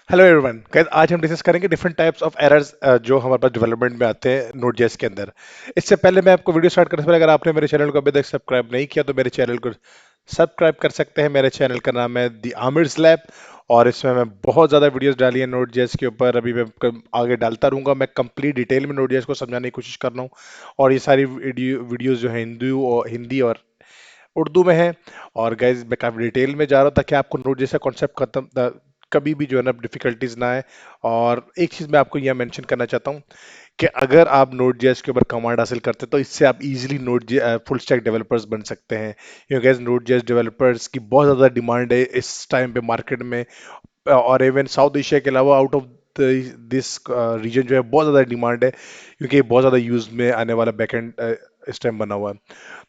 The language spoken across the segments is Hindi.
हेलो एवरीवन गाइस, आज हम डिस्कस करेंगे डिफरेंट टाइप्स ऑफ एरर्स जो हमारे पास डेवलपमेंट में आते हैं नोड जेएस के अंदर। इससे पहले मैं आपको वीडियो स्टार्ट करने से पहले, अगर आपने मेरे चैनल को अभी तक सब्सक्राइब नहीं किया तो मेरे चैनल को सब्सक्राइब कर सकते हैं। मेरे चैनल का नाम है द आमिर्स लैब और इसमें मैं बहुत ज़्यादा वीडियोस डाली है नोड जेएस के ऊपर। अभी मैं आगे डालता रहूंगा। मैं कंप्लीट डिटेल में नोड जेएस को समझाने की कोशिश कर रहा हूँ और ये सारी वीडियोस जो है हिंदी और उर्दू में है। और गाइज मैं काफ़ी डिटेल में जा रहा हूँ ताकि आपको नोट जैसा कॉन्सेप्ट खत्म कभी भी जो है ना डिफिकल्टीज ना आए। और एक चीज़ मैं आपको यह मेंशन करना चाहता हूँ कि अगर आप नोट जेएस के ऊपर कमांड हासिल करते हैं तो इससे आप easily note full stack developers बन सकते हैं। क्योंकि गाइज नोट जेएस डेवलपर्स की बहुत ज़्यादा डिमांड है इस टाइम पे मार्केट में। और इवन साउथ एशिया के अलावा आउट ऑफ दिस रीजन जो है बहुत ज़्यादा डिमांड है, क्योंकि ये बहुत ज़्यादा यूज में आने वाला बैकएंड इस टाइम बना हुआ है।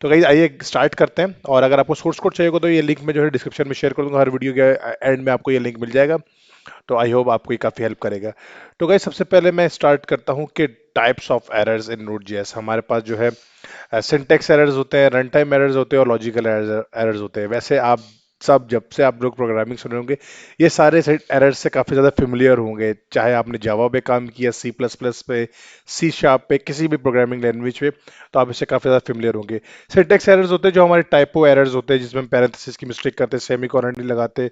तो गाइस आइए स्टार्ट करते हैं। और अगर आपको सोर्स कोड चाहिए होगा तो ये लिंक मैं जो है डिस्क्रिप्शन में शेयर कर दूंगा। हर वीडियो के एंड में आपको ये लिंक मिल जाएगा। तो आई होप आपको ये काफ़ी हेल्प करेगा। तो गाइस सबसे पहले मैं स्टार्ट करता हूँ कि types of errors in node JS हमारे पास जो है सिंटेक्स एरर्स होते हैं, रन टाइम एरर्स होते हैं और लॉजिकल एरर्स होते हैं। वैसे आप सब जब से आप लोग प्रोग्रामिंग सुने होंगे ये सारे एरर्स से काफ़ी ज़्यादा फेमिलियर होंगे, चाहे आपने जावा पे काम किया, सी प्लस प्लस पे, सी शार्प पे, किसी भी प्रोग्रामिंग लैंग्वेज पे, तो आप इससे काफ़ी ज़्यादा फेमिलियर होंगे। सिंटेक्स एरर्स होते हैं जो हमारे टाइपो एरर्स होते हैं, जिसमें हम पैरेंथेसिस की मिस्टेक करते हैं, सेमी कोलन नहीं लगाते,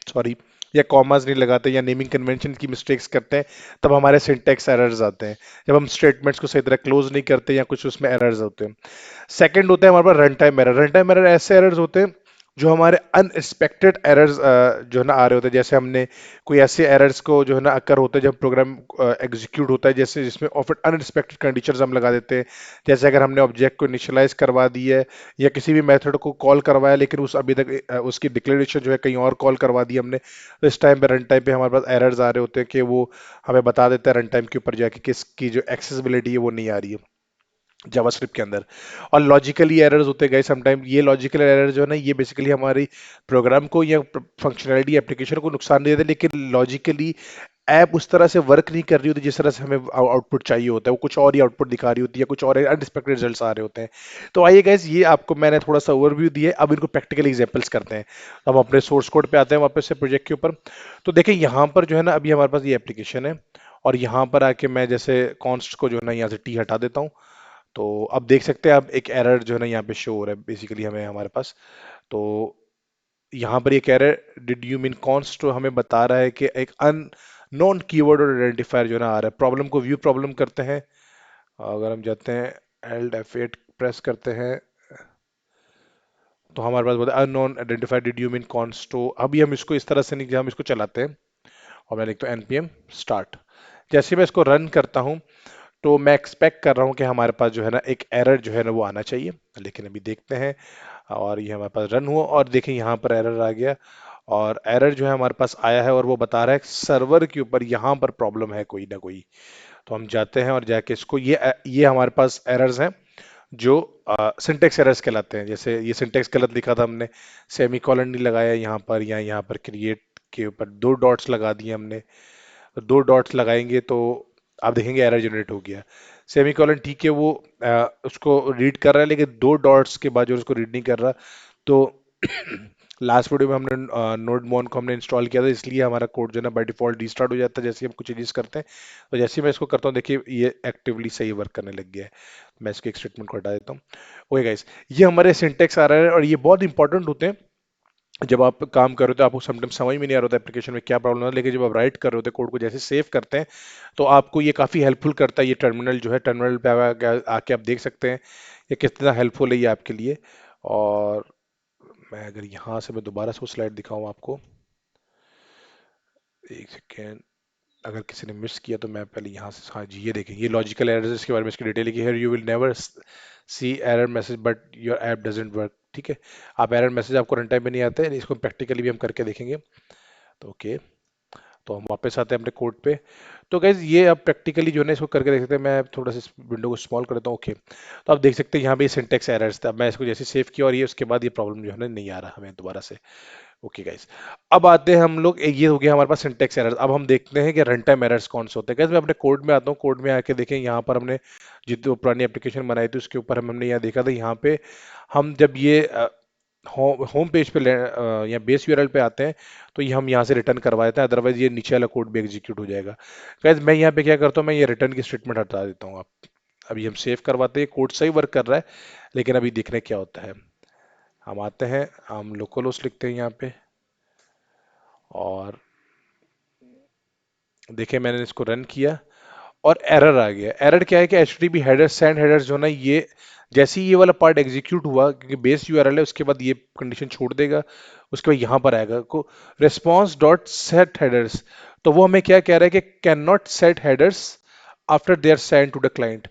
सॉरी, या कॉमास नहीं लगाते या नेमिंग कन्वेंशन की मिस्टेक्स करते हैं, तब हमारे सिंटेक्स एरर्स आते हैं। जब हम स्टेटमेंट्स को सही तरह क्लोज नहीं करते या कुछ उसमें एरर्स होते हैं। सेकंड होता है हमारे पास run time error. Run time error ऐसे एरर्स होते हैं जो हमारे अनएक्सपेक्टेड एरर्स जो है ना आ रहे होते हैं। जैसे हमने कोई ऐसे एरर्स को जो है ना अकर होते हैं जब प्रोग्राम एग्जीक्यूट होता है, जैसे जिसमें ऑफर अनएक्सपेक्टेड कंडीशंस हम लगा देते हैं। जैसे अगर हमने ऑब्जेक्ट को इनिशियलाइज करवा दी है या किसी भी मेथड को कॉल करवाया, लेकिन उस अभी तक उसकी डिक्लेरेशन जो है कहीं और कॉल करवा दी हमने, तो इस टाइम पे रन टाइम पे हमारे पास एरर्स आ रहे होते हैं कि वो हमें बता देता है रन टाइम के ऊपर जाके किसकी जो एक्सेसिबिलिटी है वो नहीं आ रही है जावास्क्रिप्ट के अंदर। और लॉजिकली एरर्स होते गए समटाइम। ये लॉजिकल एरर जो है ना, ये बेसिकली हमारी प्रोग्राम को या फंक्शनैलिटी एप्लीकेशन को नुकसान नहीं देते, लेकिन लॉजिकली ऐप उस तरह से वर्क नहीं कर रही होती जिस तरह से हमें आउटपुट चाहिए होता है। वो कुछ और ही आउटपुट दिखा रही होती है, कुछ और अनएक्सपेक्टेड रिजल्ट्स आ रहे होते हैं। तो आइए गाइस, ये आपको मैंने थोड़ा सा ओवरव्यू दिया है, अब इनको प्रैक्टिकल एग्जांपल्स करते हैं। हम अपने सोर्स कोड पे आते हैं वापस से प्रोजेक्ट के ऊपर। तो देखिए यहाँ पर जो है ना, अभी हमारे पास ये एप्लीकेशन है और यहाँ पर आके मैं जैसे कॉन्स्ट को जो है ना यहाँ से टी हटा देता हूँ। तो अब देख सकते हैं आप एक एरर जो है ना यहाँ पे शो हो रहा है बेसिकली हमें हमारे पास। तो यहाँ पर ये कह रहा है डिड यू मीन कॉन्स्ट, तो हमें बता रहा है कि एक अन नॉन कीवर्ड और आइडेंटिफायर जो है ना आ रहा है। प्रॉब्लम को व्यू प्रॉब्लम करते हैं। अगर हम जाते हैं एल्ट F8 प्रेस करते हैं तो हमारे पास बोलता है unknown identifier did you mean const. तो अभी हम इसको इस तरह से नहीं, हम इसको चलाते हैं और मैं लिखता हूँ npm स्टार्ट। जैसे मैं इसको रन करता हूँ तो मैं एक्सपेक्ट कर रहा हूँ कि हमारे पास जो है ना एक एरर जो है ना वो आना चाहिए, लेकिन अभी देखते हैं। और ये हमारे पास रन हुआ और देखें यहाँ पर एरर आ गया। और एरर जो है हमारे पास आया है और वो बता रहा है सर्वर के ऊपर यहाँ पर प्रॉब्लम है कोई ना कोई। तो हम जाते हैं और जाके इसको ये हमारे पास एरर्स हैं जो सिंटेक्स एरर्स कहलाते हैं। जैसे ये सिंटेक्स गलत लिखा था हमने, सेमी कॉलन नहीं लगाया यहाँ पर, या यहाँ पर क्रिएट के ऊपर दो डॉट्स लगा दिए हमने। तो दो डॉट्स लगाएंगे तो आप देखेंगे एरर जनरेट हो गया। सेमी कॉलन ठीक है, वो उसको रीड कर रहा है, लेकिन दो डॉट्स के बाद जो उसको रीड नहीं कर रहा। तो लास्ट वीडियो में हमने नोड मोन को हमने इंस्टॉल किया था, इसलिए हमारा कोड जो है ना बाय डिफॉल्ट रीस्टार्ट हो जाता है जैसे ही हम कुछ चेंजेस करते हैं। तो जैसे ही मैं इसको करता हूँ देखिए ये एक्टिवली सही वर्क करने लग गया है। मैं इसके एक स्टेटमेंट को हटा देता हूँ। ओके गाइस, ये हमारे सिंटेक्स आ रहा है और ये बहुत इंपॉर्टेंट होते हैं। जब आप काम कर रहे हो तो आपको समटाइम्स समझ में नहीं आ रहा होता एप्लीकेशन में क्या प्रॉब्लम है, लेकिन जब आप राइट कर रहे होते कोड को जैसे सेव करते हैं तो आपको ये काफ़ी हेल्पफुल करता है। ये टर्मिनल जो है, टर्मिनल पे आके आप देख सकते हैं ये कितना हेल्पफुल है ये आपके लिए। और मैं अगर यहाँ से मैं दोबारा से वो स्लाइड दिखाऊं आपको, एक सेकेंड, अगर किसी ने मिस किया तो मैं पहले यहाँ से, हाँ जी ये देखें, ये लॉजिकल एरर्स के बारे में इसकी डिटेल लिखी है। You will never see error message but your app doesn't work. ठीक है, आप एरर मैसेज आपको रन टाइम में नहीं आते हैं, इसको प्रैक्टिकली भी हम करके देखेंगे। तो ओके, तो हम वापस आते हैं अपने कोड पे। तो गाइज ये अब प्रैक्टिकली जो है ना इसको करके देख सकते हैं। मैं थोड़ा सा इस विंडो को स्मॉल कर देता हूँ। ओके, तो आप देख सकते हैं यहाँ पे सिंटेक्स एरर्स था। मैं इसको जैसे सेव किया और ये उसके बाद ये प्रॉब्लम जो है ना नहीं आ रहा हमें दोबारा से। ओके गाइस, अब आते हैं हम लोग, ये हो गया हमारे पास सिंटेक्स एरर्स। अब हम देखते हैं कि रन टाइम एरर्स कौन से होते हैं। गाइस मैं अपने कोड में आता हूँ, कोड में आके देखें यहाँ पर हमने जितनी पुरानी एप्लीकेशन बनाई थी उसके ऊपर हमने यहाँ देखा था। यहाँ पे हम जब ये होम पेज पे या बेस यूआरएल पे आते हैं, तो ये हम यहाँ से रिटर्न करवा देते हैं, अदरवाइज ये नीचे वाला कोड भी एग्जीक्यूट हो जाएगा। गाइस मैं यहाँ पे क्या करता हूँ, मैं ये रिटर्न की स्टेटमेंट हटा देता हूँ। आप अभी हम सेव करवाते हैं, कोड सही वर्क कर रहा है, लेकिन अभी देखने क्या होता है। हम आते हैं, हम लोकल लिखते हैं यहाँ पे, और देखिए मैंने इसको रन किया और एरर आ गया। एरर क्या है कि HTTP हेडर सेंड हेडर्स जो ना, ये जैसे ही ये वाला पार्ट एग्जीक्यूट हुआ, क्योंकि बेस यूआरएल है, उसके बाद ये कंडीशन छोड़ देगा, उसके बाद यहाँ पर आएगा को रिस्पॉन्स डॉट सेट हेडर्स। तो वो हमें क्या कह रहा है कि can not set headers after they are send to the client.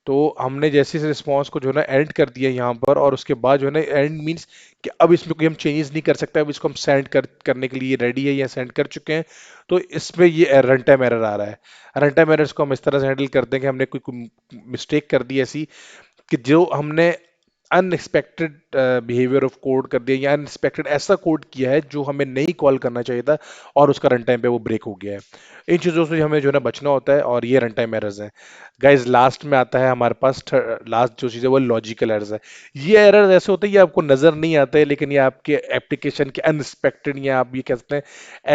तो हमने जैसे इस रिस्पॉन्स को जो है ना एंड कर दिया यहाँ पर, और उसके बाद जो है ना एंड मीन्स कि अब इसमें कोई हम चेंजेस नहीं कर सकते, अब इसको हम सेंड करने के लिए रेडी है या सेंड कर चुके हैं। तो इसमें ये रन टाइम एरर आ रहा है। रन टाइम एरर्स को हम इस तरह से हैंडल करते हैं कि हमने कोई मिस्टेक कर दी ऐसी कि जो हमने अनएक्सपेक्टेड बिहेवियर ऑफ कोड कर दिया, या अनएक्सपेक्टेड ऐसा कोड किया है जो हमें नहीं कॉल करना चाहिए था, और उसका रन टाइम पे वो ब्रेक हो गया है। इन चीज़ों से हमें जो है ना बचना होता है, और ये रन टाइम एरर्स हैं। गाइज लास्ट में आता है हमारे पास, लास्ट जो चीज़ है वो लॉजिकल एरर्स है। ये एरर्स ऐसे होते हैं, ये आपको नज़र नहीं आते, लेकिन ये आपके एप्लीकेशन के अनएक्सपेक्टेड, या आप ये कह सकते हैं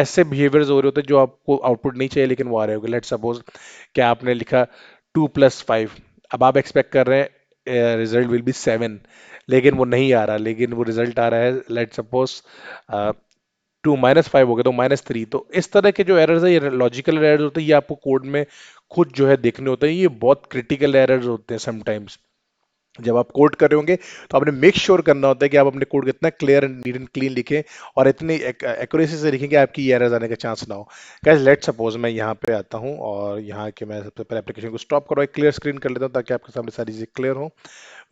ऐसे बिहेवियर्स हो रहे होते हैं जो आपको आउटपुट नहीं चाहिए, लेकिन वो आ रहे होंगे। लेट सपोज कि आपने लिखा 2+5, अब आप एक्सपेक्ट कर रहे हैं रिजल्ट विल बी 7, लेकिन वो नहीं आ रहा, लेकिन वो रिजल्ट आ रहा है लेट सपोज 2-5 हो गया तो -3। तो इस तरह के जो एरर्स है, ये लॉजिकल एरर्स होते हैं, ये आपको कोड में खुद जो है देखने होते हैं। ये बहुत क्रिटिकल एरर्स होते हैं समटाइम्स। जब आप कोड कर रहे होंगे, तो आपने मेक श्योर करना होता है कि आप अपने कोड को इतना clear and neat and clean लिखें, और इतनी एक्यूरेसी से लिखें कि आपकी ये एरर्स आने का चांस ना हो। गाइस लेट सपोज मैं यहाँ पे आता हूँ, और यहाँ के मैं सबसे पहले एप्लीकेशन को स्टॉप करो, एक क्लियर स्क्रीन कर लेता हूँ, ताकि आपके सामने सारी चीजें क्लियर हो।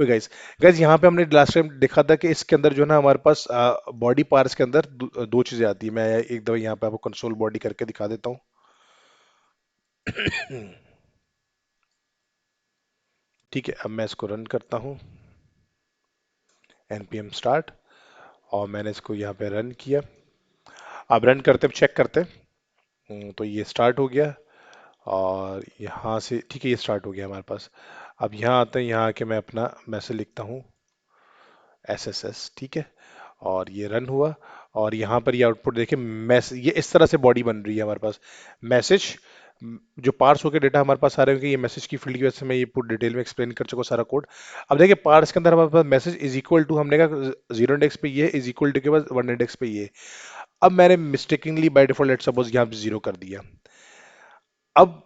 गाइस गाइस यहाँ पे हमने लास्ट टाइम देखा था कि इसके अंदर जो है ना हमारे पास बॉडी पार्ट्स के अंदर दो चीजें आती है। मैं एक दफा यहाँ पे आपको कंसोल बॉडी करके दिखा देता हूँ। ठीक है, अब मैं इसको रन करता हूँ, npm स्टार्ट, और मैंने इसको यहाँ पे रन किया। अब रन करते चेक करते हैं। तो ये स्टार्ट हो गया, और यहाँ से ठीक है, ये स्टार्ट हो गया हमारे पास। अब यहाँ आते हैं, यहाँ आके मैं अपना मैसेज लिखता हूँ SSS, ठीक है, और ये रन हुआ। और यहाँ पर ये आउटपुट देखिए, मैसेज ये इस तरह से बॉडी बन रही है हमारे पास। मैसेज जो पार्स होकर डेटा हमारे पास आ रहे होंगे, ये मैसेज की फील्ड की वजह से मैं ये पूरी डिटेल में एक्सप्लेन कर चुका हूँ सारा कोड। अब देखिए पार्स के अंदर हमारे पास मैसेज इज इक्वल टू, हमने कहा 0 इंडेक्स पे ये, इज इक्वल टू के बाद 1 इंडेक्स पे ये। अब मैंने मिस्टेकिंगली बाय डिफॉल्ट लेट सपोज यहाँ पे 0 कर दिया। अब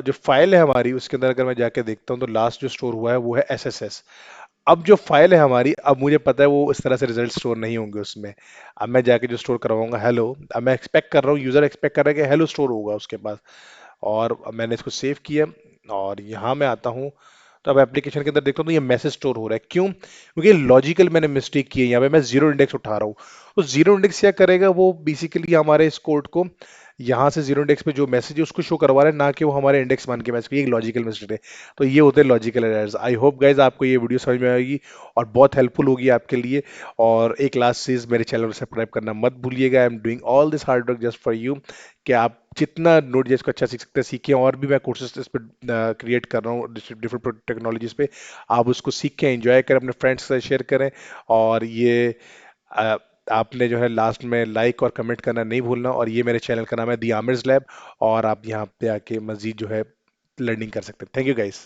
जो फाइल है हमारी, उसके अंदर अगर मैं जाके देखता हूँ, तो लास्ट जो स्टोर हुआ है वो है SSS। अब जो फाइल है हमारी, अब मुझे पता है वो इस तरह से रिजल्ट स्टोर नहीं होंगे उसमें। अब मैं जाके जो स्टोर करवाऊंगा हेलो, अब मैं एक्सपेक्ट कर रहा हूँ, यूजर एक्सपेक्ट कर रहा है कि हेलो स्टोर होगा उसके पास। और अब मैंने इसको सेव किया, और यहाँ मैं आता हूँ, तो अब एप्लीकेशन के अंदर देखता हूँ तो ये मैसेज स्टोर हो रहा है। क्यों? क्योंकि लॉजिकल मैंने मिस्टेक की है, यहाँ पे मैं 0 इंडेक्स उठा रहा हूँ। तो 0 इंडेक्स क्या करेगा, वो बेसिकली हमारे इस कोड को यहाँ से 0 इंडेक्स पे जो मैसेज है उसको शो करवा रहा है, ना कि वो हमारे इंडेक्स मान के मैसेज। ये एक लॉजिकल मिस्टेक है। तो ये होते हैं logical errors. I hope guys आपको ये वीडियो समझ में आएगी, और बहुत हेल्पफुल होगी आपके लिए। और एक लास्ट चीज, मेरे चैनल को सब्सक्राइब करना मत भूलिएगा। I am doing all this hard work just for you, कि आप जितना नोट जेएस को अच्छा सीख सकते हैं सीखें। और भी मैं कोर्सेज इस पर क्रिएट कर रहा हूँ डिफरेंट टेक्नोलॉजीज पे। आप उसको सीख के एंजॉय करें, अपने फ्रेंड्स के साथ शेयर करें। और ये अ, आपने जो है लास्ट में लाइक और कमेंट करना नहीं भूलना। और ये मेरे चैनल का नाम है दी आमिर्स लैब, और आप यहाँ पे आके मजीद जो है लर्निंग कर सकते हैं। Thank you guys.